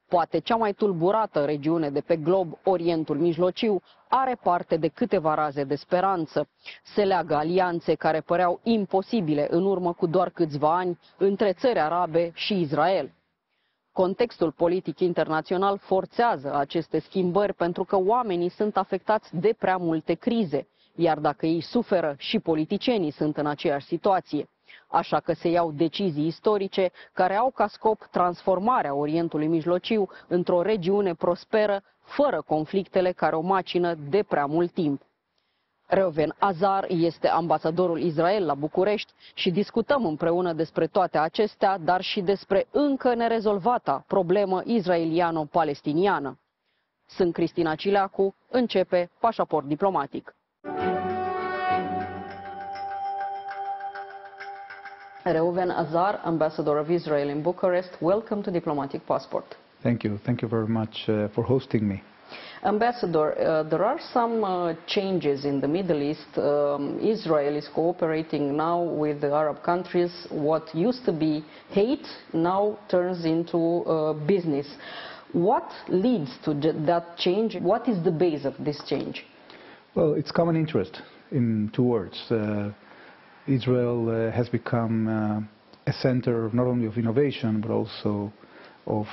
Poate cea mai tulburată regiune de pe glob, Orientul Mijlociu, are parte de câteva raze de speranță. Se leagă alianțe care păreau imposibile în urmă cu doar câțiva ani între țări arabe și Israel. Contextul politic internațional forțează aceste schimbări pentru că oamenii sunt afectați de prea multe crize, iar dacă ei suferă, și politicienii sunt în aceeași situație. Așa că se iau decizii istorice care au ca scop transformarea Orientului Mijlociu într-o regiune prosperă, fără conflictele care o macină de prea mult timp. Reuven Azar este ambasadorul Israel la București și discutăm împreună despre toate acestea, dar și despre încă nerezolvata problemă israeliano-palestiniană. Sunt Cristina Cileacu, începe Pașaport diplomatic. Reuven Azar, Ambassador of Israel in Bucharest, welcome to Diplomatic Passport. Thank you very much for hosting me. Ambassador, there are some changes in the Middle East. Israel is cooperating now with the Arab countries. What used to be hate now turns into business. What leads to that change? What is the base of this change? Well, it's common interest in two words. Israel has become a center not only of innovation but also of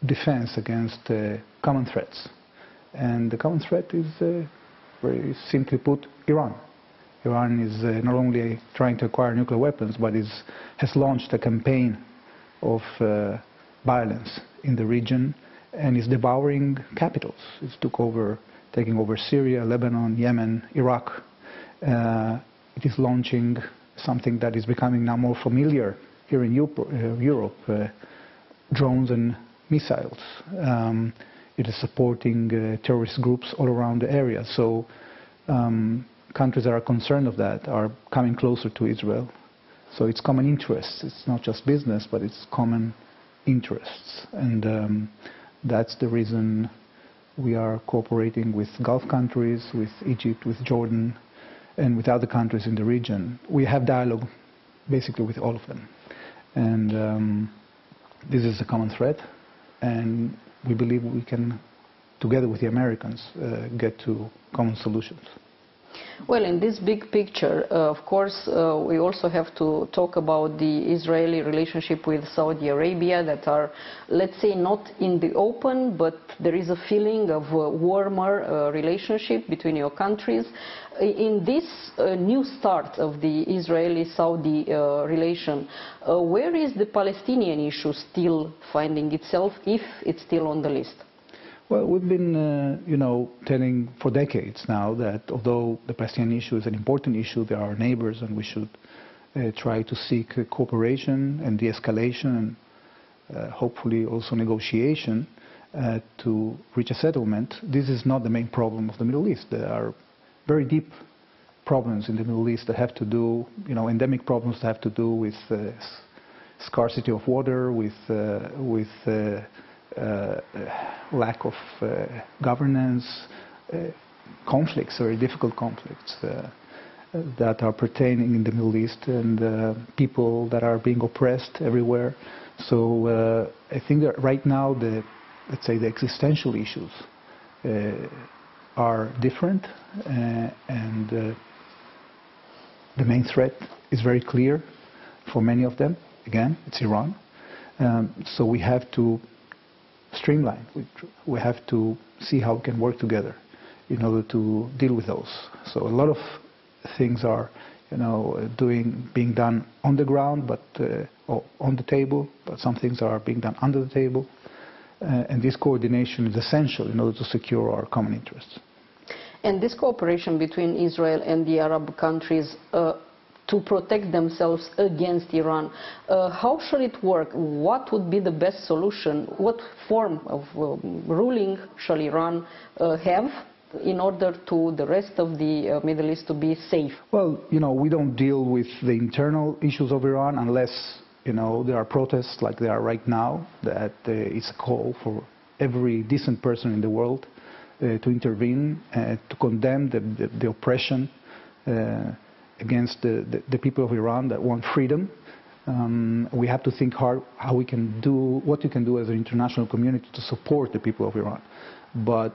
defense against common threats. And the common threat is, very simply put, Iran. Iran is not only trying to acquire nuclear weapons, but has launched a campaign of violence in the region and is devouring capitals. It's taking over Syria, Lebanon, Yemen, Iraq. It is launching something that is becoming now more familiar here in Europe, drones and missiles. It is supporting terrorist groups all around the area. So countries that are concerned of that are coming closer to Israel. So it's common interests. It's not just business, but it's common interests. And that's the reason we are cooperating with Gulf countries, with Egypt, with Jordan, and with other countries in the region. We have dialogue basically with all of them. And this is a common threat, and we believe we can, together with the Americans, get to common solutions. Well, in this big picture, of course, we also have to talk about the Israeli relationship with Saudi Arabia that are, let's say, not in the open, but there is a feeling of a warmer relationship between your countries. In this new start of the Israeli-Saudi relation, where is the Palestinian issue still finding itself, if it's still on the list? Well, we've been, telling for decades now that although the Palestinian issue is an important issue, they are our neighbors, and we should try to seek cooperation and de-escalation, and hopefully also negotiation to reach a settlement. This is not the main problem of the Middle East. There are very deep problems in the Middle East that have to do, endemic problems that have to do with scarcity of water, with lack of governance, conflicts, very difficult conflicts that are pertaining in the Middle East, and people that are being oppressed everywhere. So I think that right now let's say the existential issues are different, and the main threat is very clear for many of them. Again, it's Iran. So we have to streamline. We have to see how we can work together in order to deal with those. So a lot of things are, being done on the ground, but or on the table. But some things are being done under the table, and this coordination is essential in order to secure our common interests. And this cooperation between Israel and the Arab countries to protect themselves against Iran, how should it work? What would be the best solution? What form of ruling shall Iran have in order to the rest of the Middle East to be safe? Well, we don't deal with the internal issues of Iran unless, there are protests like there are right now, that it's a call for every decent person in the world to intervene, to condemn the oppression against the people of Iran that want freedom. We have to think hard how we can do, what you can do as an international community to support the people of Iran. But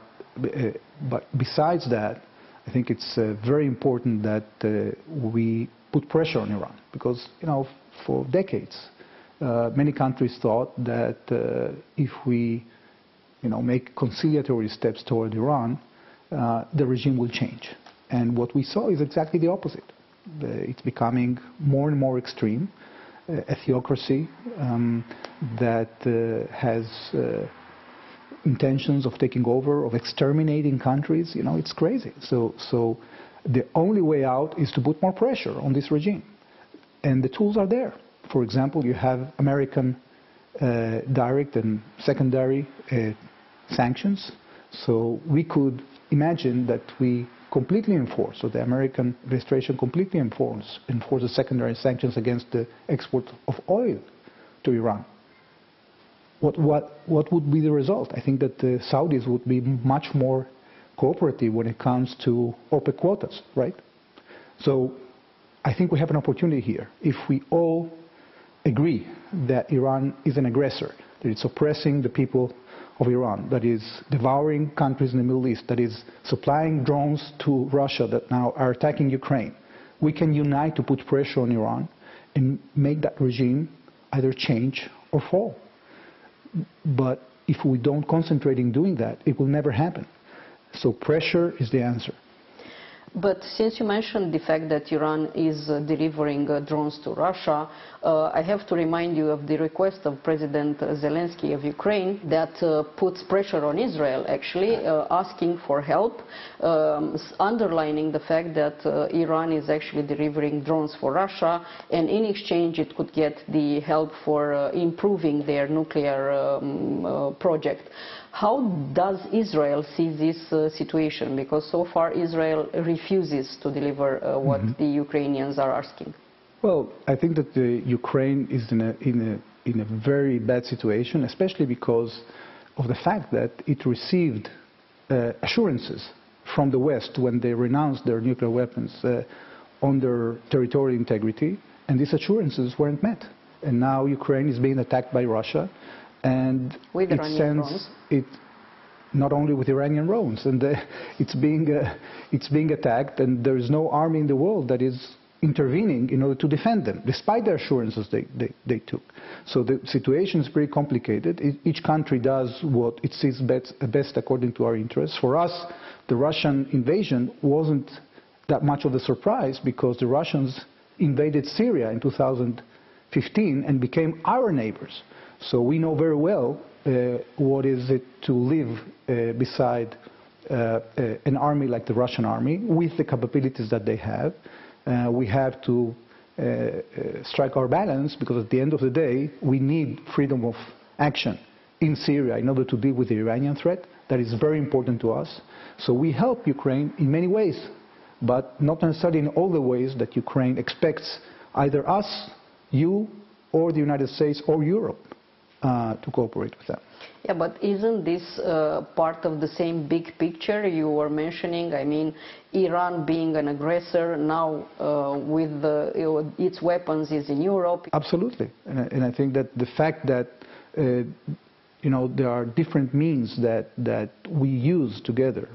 besides that, I think it's very important that we put pressure on Iran, because, you know, for decades, many countries thought that if we, you know, make conciliatory steps toward Iran, the regime will change. And what we saw is exactly the opposite. It's becoming more and more extreme, a theocracy that has intentions of taking over, of exterminating countries. You know, it's crazy. So the only way out is to put more pressure on this regime. And the tools are there. For example, you have American direct and secondary sanctions. So we could imagine that we completely enforce, or the American administration completely enforce the secondary sanctions against the export of oil to Iran. What would be the result? I think that the Saudis would be much more cooperative when it comes to OPEC quotas, right? So I think we have an opportunity here. If we all agree that Iran is an aggressor, that it's oppressing the people of Iran, that is devouring countries in the Middle East, that is supplying drones to Russia that now are attacking Ukraine, we can unite to put pressure on Iran and make that regime either change or fall. But if we don't concentrate in doing that, it will never happen. So pressure is the answer. But since you mentioned the fact that Iran is delivering drones to Russia, I have to remind you of the request of President Zelensky of Ukraine that puts pressure on Israel, actually, asking for help, underlining the fact that Iran is actually delivering drones for Russia, and in exchange it could get the help for improving their nuclear project. How does Israel see this situation? Because so far Israel refuses to deliver what the Ukrainians are asking. Well, I think that Ukraine is in a very bad situation, especially because of the fact that it received assurances from the West when they renounced their nuclear weapons on their territorial integrity, and these assurances weren't met. And now Ukraine is being attacked by Russia. And with it sends it not only with Iranian drones, and it's being attacked, and there is no army in the world that is intervening in order to defend them, despite the assurances they took. So the situation is very complicated. Each country does what it sees best according to our interests. For us, the Russian invasion wasn't that much of a surprise, because the Russians invaded Syria in 2015 and became our neighbors. So we know very well what is it to live beside an army like the Russian army, with the capabilities that they have. We have to strike our balance, because at the end of the day, we need freedom of action in Syria in order to deal with the Iranian threat. That is very important to us. So we help Ukraine in many ways, but not necessarily in all the ways that Ukraine expects either us, you, or the United States or Europe to cooperate with them. Yeah, but isn't this part of the same big picture you were mentioning? I mean, Iran being an aggressor now with its weapons is in Europe. Absolutely, and I think that the fact that there are different means that we use together,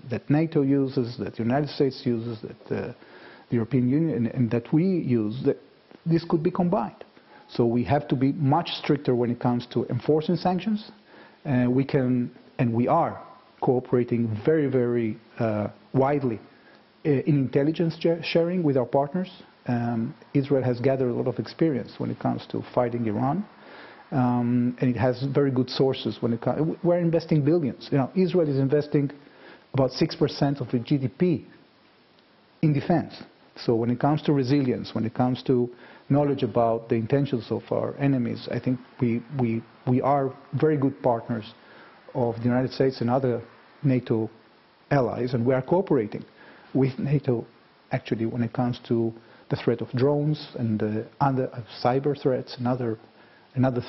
that NATO uses, that the United States uses, that the European Union, and that we use, that this could be combined. So we have to be much stricter when it comes to enforcing sanctions. We can, and we are, cooperating very, very widely in intelligence sharing with our partners. Israel has gathered a lot of experience when it comes to fighting Iran, and it has very good sources when it comes. We're investing billions. Israel is investing about 6% of the GDP in defense. So when it comes to resilience, when it comes to knowledge about the intentions of our enemies, I think we are very good partners of the United States and other NATO allies, and we are cooperating with NATO actually when it comes to the threat of drones and other cyber threats and other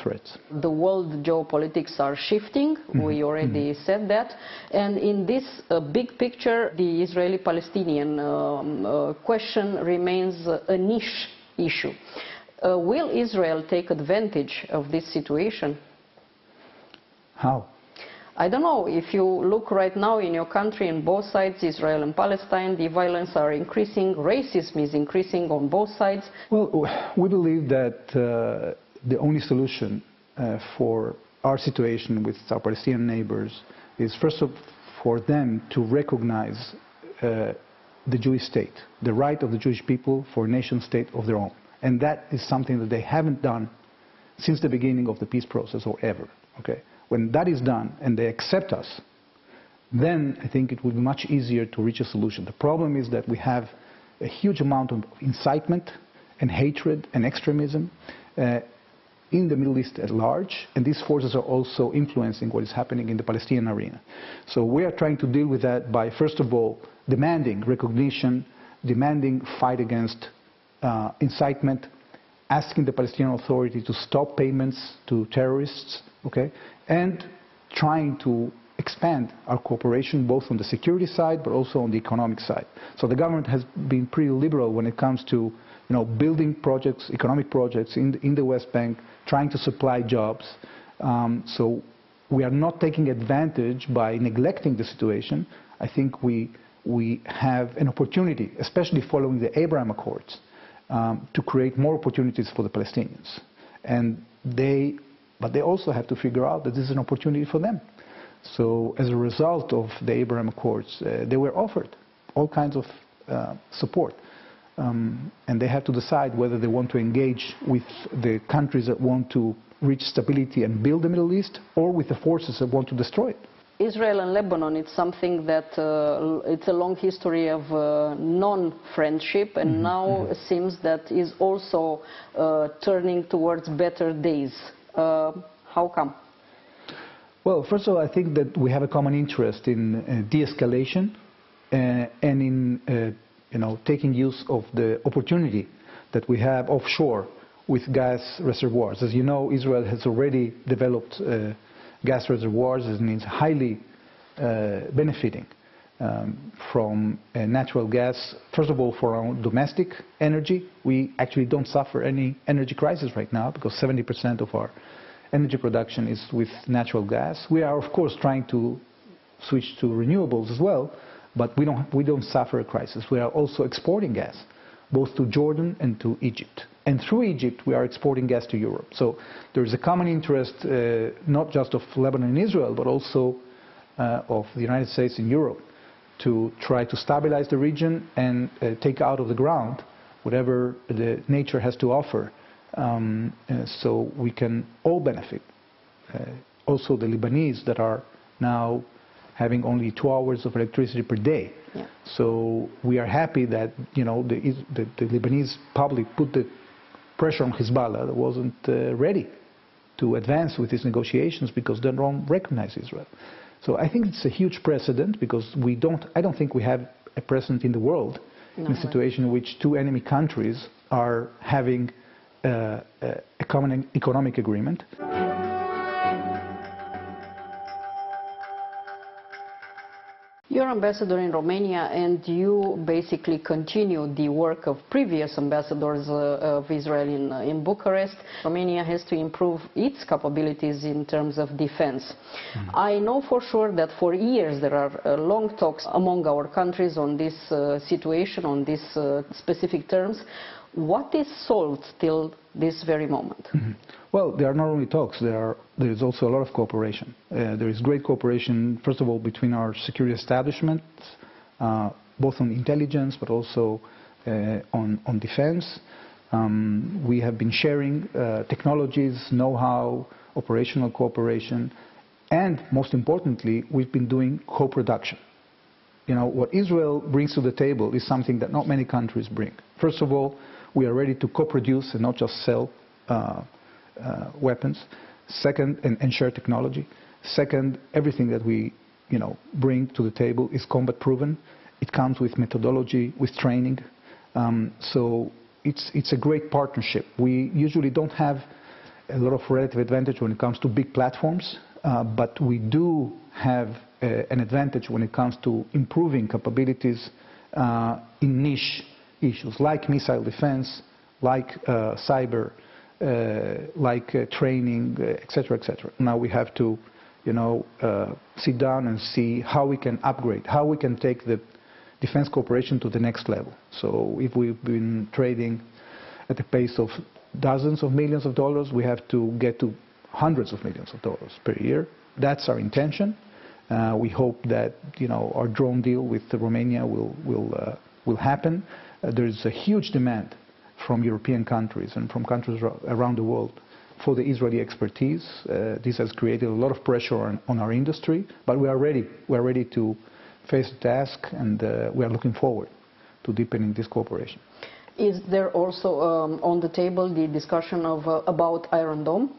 threats. The world geopolitics are shifting, we already said that, and in this big picture, the Israeli-Palestinian question remains a niche issue. Will Israel take advantage of this situation? How? I don't know. If you look right now in your country, in both sides, Israel and Palestine, the violence are increasing, racism is increasing on both sides. Well, we believe that the only solution for our situation with our Palestinian neighbors is first for them to recognize the Jewish state, the right of the Jewish people for a nation state of their own. And that is something that they haven't done since the beginning of the peace process or ever. Okay? When that is done and they accept us, then I think it will be much easier to reach a solution. The problem is that we have a huge amount of incitement and hatred and extremism in the Middle East at large, and these forces are also influencing what is happening in the Palestinian arena. So we are trying to deal with that by, first of all, demanding recognition, demanding fight against incitement, asking the Palestinian Authority to stop payments to terrorists, okay, and trying to expand our cooperation both on the security side but also on the economic side. So the government has been pretty liberal when it comes to building projects, economic projects in the West Bank, trying to supply jobs. So we are not taking advantage by neglecting the situation. I think we have an opportunity, especially following the Abraham Accords, to create more opportunities for the Palestinians. But they also have to figure out that this is an opportunity for them. So as a result of the Abraham Accords, they were offered all kinds of support. And they have to decide whether they want to engage with the countries that want to reach stability and build the Middle East, or with the forces that want to destroy it. Israel and Lebanon, it's something that it's a long history of non-friendship, and now it seems that is also turning towards better days. How come? Well, first of all, I think that we have a common interest in de-escalation and in taking use of the opportunity that we have offshore with gas reservoirs. As you know, Israel has already developed gas reservoirs, and it's highly benefiting from natural gas. First of all, for our own domestic energy, we actually don't suffer any energy crisis right now because 70% of our energy production is with natural gas. We are, of course, trying to switch to renewables as well, but we don't suffer a crisis. We are also exporting gas, both to Jordan and to Egypt. And through Egypt, we are exporting gas to Europe. So there is a common interest, not just of Lebanon and Israel, but also of the United States and Europe, to try to stabilize the region and take out of the ground whatever the nature has to offer, so we can all benefit. Also the Lebanese that are now having only 2 hours of electricity per day. Yeah. So we are happy that the Lebanese public put the pressure on Hezbollah that wasn't ready to advance with these negotiations because they don't recognize Israel. So I think it's a huge precedent because I don't think we have a precedent in the world in a situation in which two enemy countries are having a common economic agreement. You're ambassador in Romania, and you basically continue the work of previous ambassadors of Israel in Bucharest. Romania has to improve its capabilities in terms of defense. I know for sure that for years there are long talks among our countries on this situation, on these specific terms. What is solved till this very moment? Well, there are not only talks, there is also a lot of cooperation. There is great cooperation, first of all, between our security establishments, both on intelligence but also on defense. We have been sharing technologies, know-how, operational cooperation, and most importantly, we've been doing co-production. What Israel brings to the table is something that not many countries bring. First of all, we are ready to co-produce and not just sell weapons. Second, and share technology. Second, everything that we bring to the table is combat proven. It comes with methodology, with training. So it's a great partnership. We usually don't have a lot of relative advantage when it comes to big platforms, but we do have an advantage when it comes to improving capabilities in niche issues like missile defense, like cyber, like training, etc., etc. Now we have to, sit down and see how we can upgrade, how we can take the defense cooperation to the next level. So if we've been trading at a pace of dozens of millions of dollars, we have to get to hundreds of millions of dollars per year. That's our intention. We hope that our drone deal with Romania will happen. There is a huge demand from European countries and from countries around the world for the Israeli expertise. This has created a lot of pressure on our industry, but we are ready. We are ready to face the task, and we are looking forward to deepening this cooperation. Is there also on the table the discussion about Iron Dome?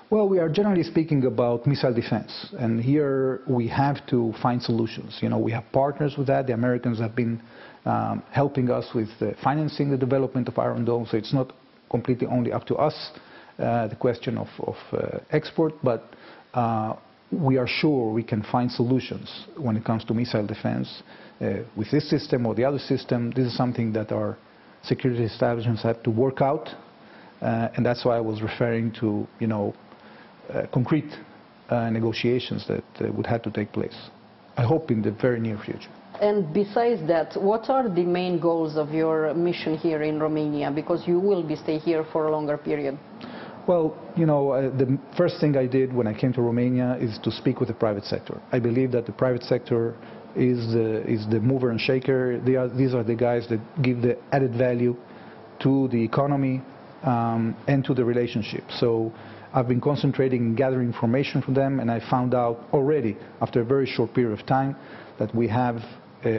Well, we are generally speaking about missile defense, and here we have to find solutions. We have partners with that. The Americans have been helping us with financing the development of Iron Dome, so it's not completely only up to us, the question of export, but we are sure we can find solutions when it comes to missile defense with this system or the other system. This is something that our security establishments have to work out, and that's why I was referring to, concrete negotiations that would have to take place, I hope in the very near future. And besides that, what are the main goals of your mission here in Romania? Because you will be stay here for a longer period. Well, the first thing I did when I came to Romania is to speak with the private sector. I believe that the private sector is the mover and shaker. These are the guys that give the added value to the economy and to the relationship. So I've been concentrating in gathering information from them, and I found out already, after a very short period of time, that we have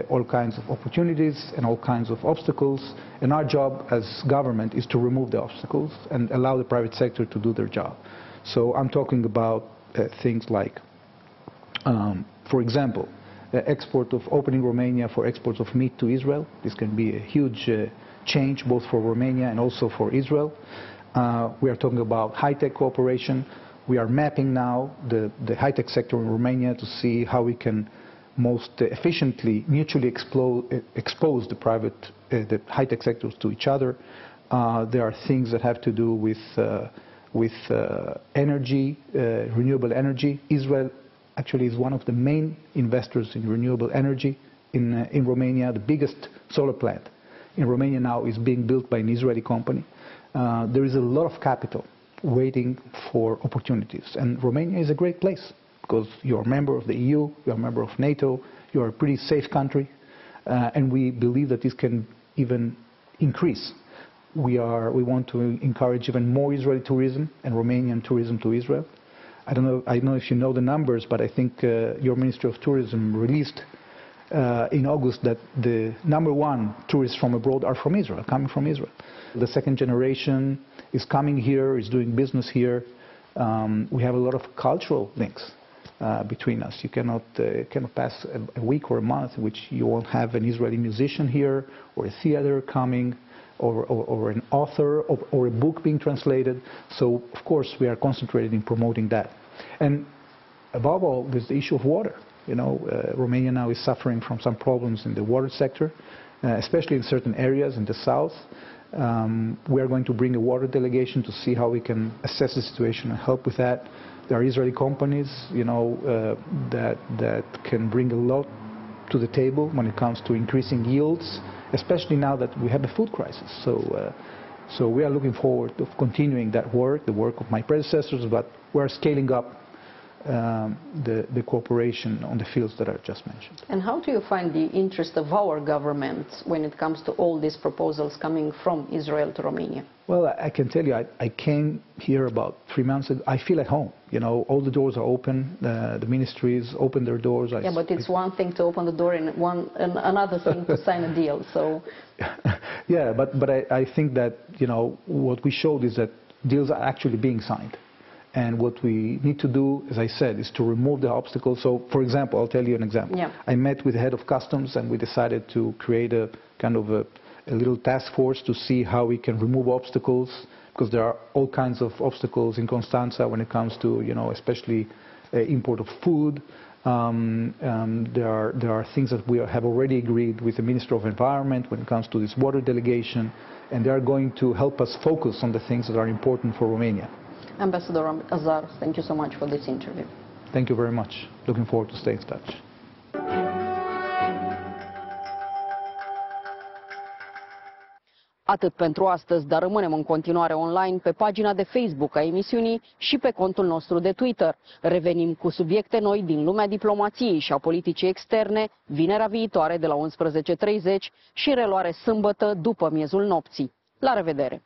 all kinds of opportunities and all kinds of obstacles, and our job as government is to remove the obstacles and allow the private sector to do their job. So I'm talking about things like, for example, the export of opening Romania for exports of meat to Israel. This can be a huge change both for Romania and also for Israel. We are talking about high-tech cooperation. We are mapping now the high-tech sector in Romania to see how we can most efficiently mutually expose the high-tech sectors to each other. There are things that have to do with energy, renewable energy. Israel actually is one of the main investors in renewable energy in Romania. The biggest solar plant in Romania now is being built by an Israeli company. There is a lot of capital waiting for opportunities, and Romania is a great place because you're a member of the EU, you're a member of NATO, you're a pretty safe country, and we believe that this can even increase. We want to encourage even more Israeli tourism and Romanian tourism to Israel. I don't know if you know the numbers, but I think your Ministry of Tourism released in August that the #1 tourists from abroad are from Israel, coming from Israel. The second generation is coming here, is doing business here. We have a lot of cultural links between us. You cannot pass a week or a month in which you won't have an Israeli musician here, or a theater coming, or an author, or a book being translated. So, of course, we are concentrated in promoting that. And above all, there's the issue of water. Romania now is suffering from some problems in the water sector, especially in certain areas in the south. We are going to bring a water delegation to see how we can assess the situation and help with that. There are Israeli companies, that can bring a lot to the table when it comes to increasing yields, especially now that we have a food crisis. So we are looking forward to continuing that work, the work of my predecessors, but we are scaling up the cooperation on the fields that I just mentioned. And how do you find the interest of our government when it comes to all these proposals coming from Israel to Romania? Well, I can tell you, I came here about 3 months ago. I feel at home. All the doors are open. The ministries open their doors. Yeah, but it's one thing to open the door and another thing to sign a deal. So. Yeah, but I think that what we showed is that deals are actually being signed. And what we need to do, as I said, is to remove the obstacles. So, for example, I'll tell you an example. Yeah. I met with the head of customs, and we decided to create a kind of a little task force to see how we can remove obstacles, because there are all kinds of obstacles in Constanța when it comes to, especially import of food. There are things that we have already agreed with the Minister of Environment when it comes to this water delegation, and they are going to help us focus on the things that are important for Romania. Ambassador Azar, thank you so much for this interview. Thank you very much. Looking forward to staying in touch. Atât pentru astăzi, dar rămânem în continuare online pe pagina de Facebook a emisiunii și pe contul nostru de Twitter. Revenim cu subiecte noi din lumea diplomației și a politicii externe, vinerea viitoare de la 11:30 și în reluare sâmbătă după miezul nopții. La revedere!